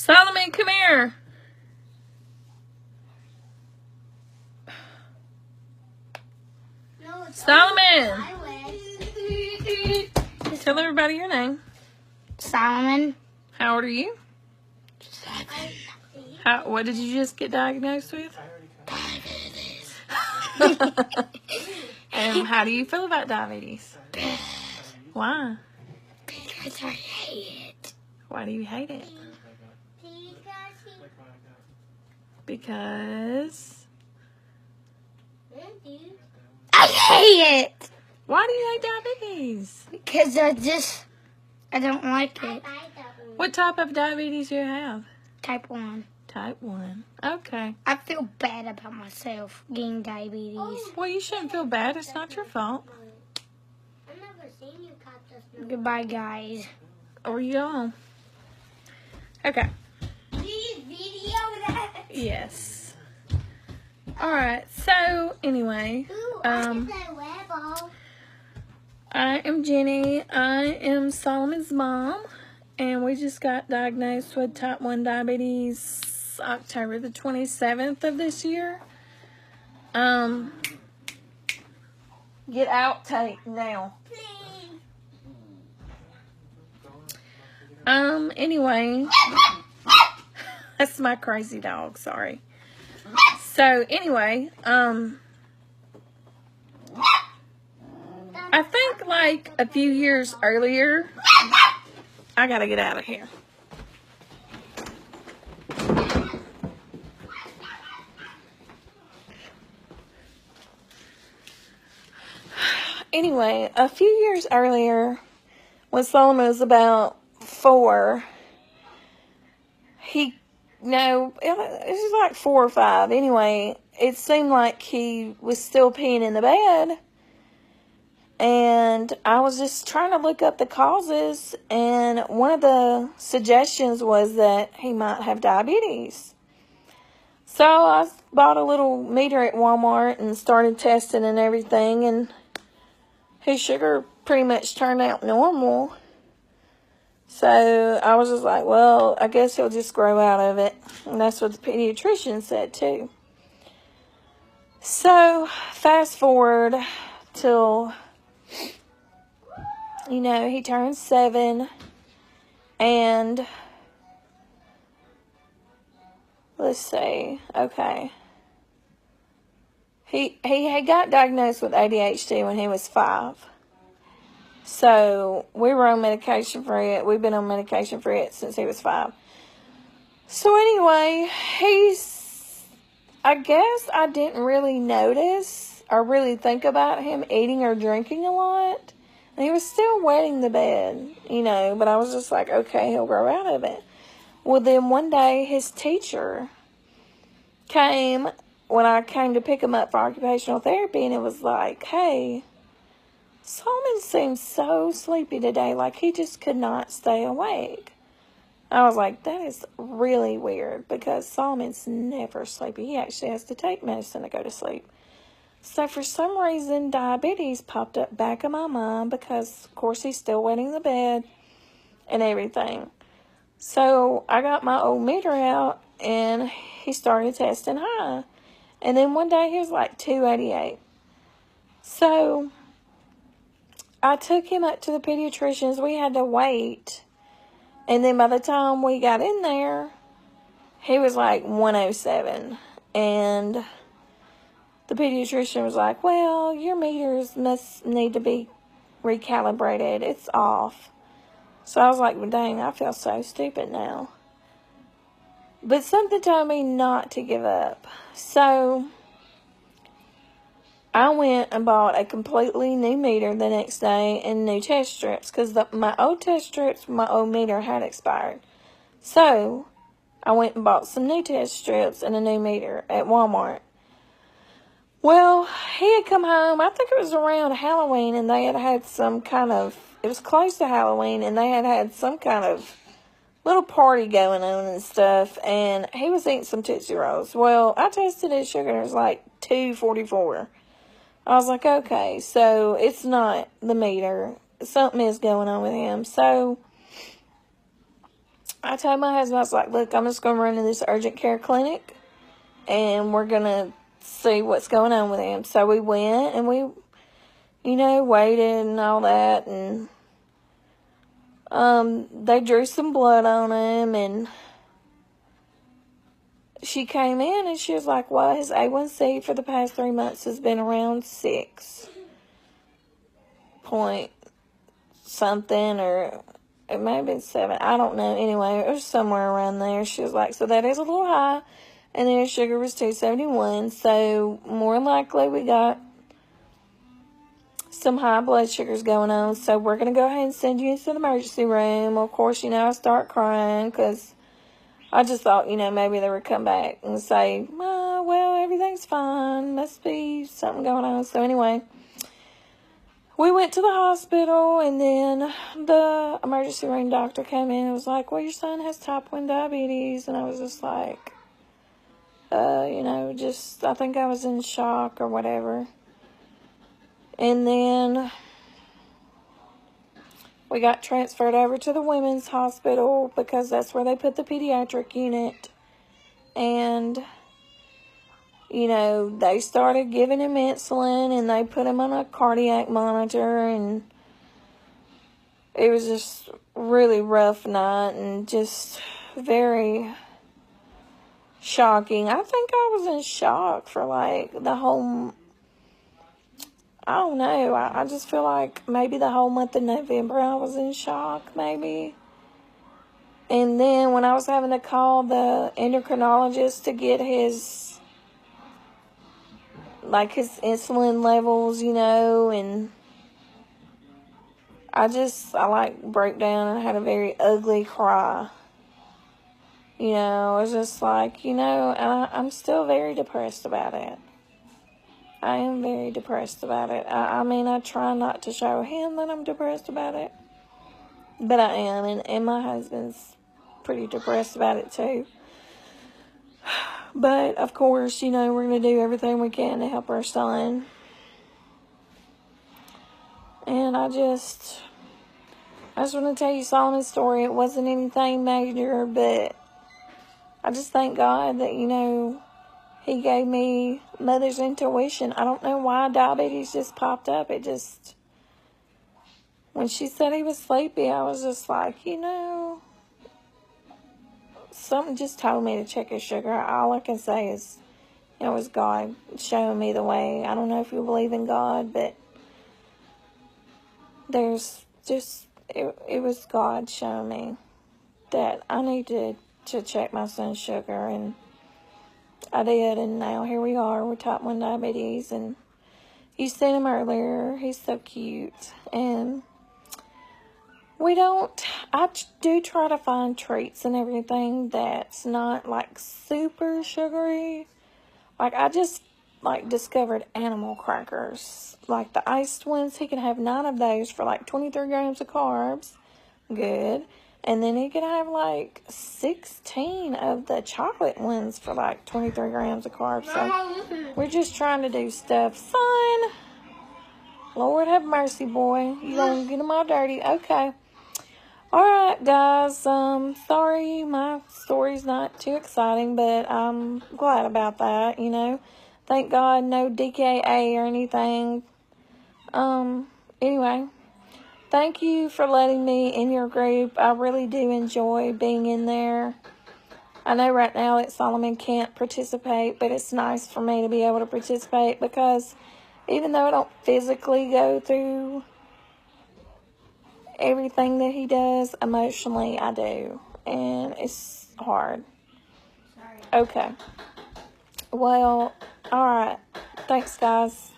Solomon, come here. No, Solomon. Tell everybody your name. Solomon. How old are you? 7. What did you just get diagnosed with? Diabetes. And how do you feel about diabetes? Bad. Why? Because I hate it. Why do you hate it? Because I hate it. why do you hate diabetes? Because I don't like it. What type of diabetes do you have? Type 1. Type 1. Okay. I feel bad about myself getting diabetes. Well, you shouldn't feel bad. It's not your fault. Goodbye, guys. Or you on? Okay. Please video that. Yes. All right. So anyway, I am Jennie. I am Solomon's mom, and we just got diagnosed with type 1 diabetes October the 27th of this year. Get out, Tate, now. Anyway, that's my crazy dog, sorry. So, anyway, I think like a few years earlier, I gotta get out of here. Anyway, a few years earlier, when Solomon was about 4, it was like 4 or 5. Anyway, it seemed like he was still peeing in the bed. And I was just trying to look up the causes. And one of the suggestions was that he might have diabetes. So I bought a little meter at Walmart and started testing and everything. And his sugar pretty much turned out normal. So I was just like, well, I guess he'll just grow out of it. And that's what the pediatrician said too. So fast forward till, he turned 7. And let's see, okay. He had got diagnosed with ADHD when he was 5. So we were on medication for it. We've been on medication for it since he was 5. So anyway, I guess I didn't really notice or really think about him eating or drinking a lot. And he was still wetting the bed, but I was just like, okay, he'll grow out of it. Well, then one day his teacher came when I came to pick him up for occupational therapy, and it was like, hey, Solomon seems so sleepy today, like he just could not stay awake. I was like, that is really weird, because Solomon's never sleepy. He actually has to take medicine to go to sleep. So for some reason, diabetes popped up back in my mind, because, of course, he's still wetting the bed and everything. So I got my old meter out, and he started testing high. And then one day, he was like 288. So I took him up to the pediatrician's. We had to wait. And then by the time we got in there, he was like 107. And the pediatrician was like, well, your meters must need to be recalibrated. It's off. So I was like, well, dang, I feel so stupid now. But something told me not to give up. So I went and bought a completely new meter the next day and new test strips, because my old test strips, my old meter had expired. So I went and bought some new test strips and a new meter at Walmart. Well, he had come home, I think it was around Halloween, and they had some kind of, it was close to Halloween, and they had some kind of little party going on and stuff, and he was eating some Tootsie Rolls. Well, I tested his sugar, and it was like 244. I was like, okay, so it's not the meter. Something is going on with him. So I told my husband, I was like, look, I'm just going to run to this urgent care clinic, and we're going to see what's going on with him. So we went, and we, you know, waited and all that, and they drew some blood on him, and she came in, and she was like, well, his A1C for the past 3 months has been around 6 point something, or it may have been 7. I don't know. Anyway, it was somewhere around there. She was like, so that is a little high. And then his sugar was 271. So more likely we got some high blood sugars going on. So we're going to go ahead and send you into the emergency room. Of course, you know, I start crying because I just thought, you know, maybe they would come back and say, oh, well, everything's fine. Must be something going on. So anyway, we went to the hospital, and then the emergency room doctor came in and was like, well, your son has type 1 diabetes. And I was just like, you know, just, I think I was in shock or whatever. And then we got transferred over to the women's hospital because that's where they put the pediatric unit. And you know, they started giving him insulin, and they put him on a cardiac monitor, and it was just really rough night and just very shocking. I think I was in shock for like the whole, I don't know, I just feel like maybe the whole month of November I was in shock, maybe. And then when I was having to call the endocrinologist to get his insulin levels, you know, and I like broke down and had a very ugly cry. You know, I was just like, you know, and I'm still very depressed about it. I am very depressed about it. I mean, I try not to show him that I'm depressed about it, but I am, and my husband's pretty depressed about it too. But, of course, you know, we're going to do everything we can to help our son. And I just want to tell you Solomon's story. It wasn't anything major, but I just thank God that, you know, he gave me mother's intuition. I don't know why diabetes just popped up. It just, when she said he was sleepy, I was just like, you know, something just told me to check his sugar. All I can say is, you know, it was God showing me the way. I don't know if you believe in God, but there's just, it was God showing me that I needed to check my son's sugar, and I did, and now here we are with type 1 diabetes, and you seen him earlier. He's so cute, and I do try to find treats and everything that's not, like, super sugary. Like, I just, like, discovered animal crackers. Like, the iced ones, he can have 9 of those for, like, 23 grams of carbs. Good. And then he can have, like, 16 of the chocolate ones for, like, 23 grams of carbs. So, we're just trying to do stuff. Son! Lord have mercy, boy. You gonna get them all dirty. Okay. Alright, guys, sorry my story's not too exciting, but I'm glad about that, you know. Thank God, no DKA or anything. Anyway, thank you for letting me in your group. I really do enjoy being in there. I know right now that Solomon can't participate, but it's nice for me to be able to participate because even though I don't physically go through everything that he does, emotionally I do, and it's hard. Okay, well, alright, thanks guys.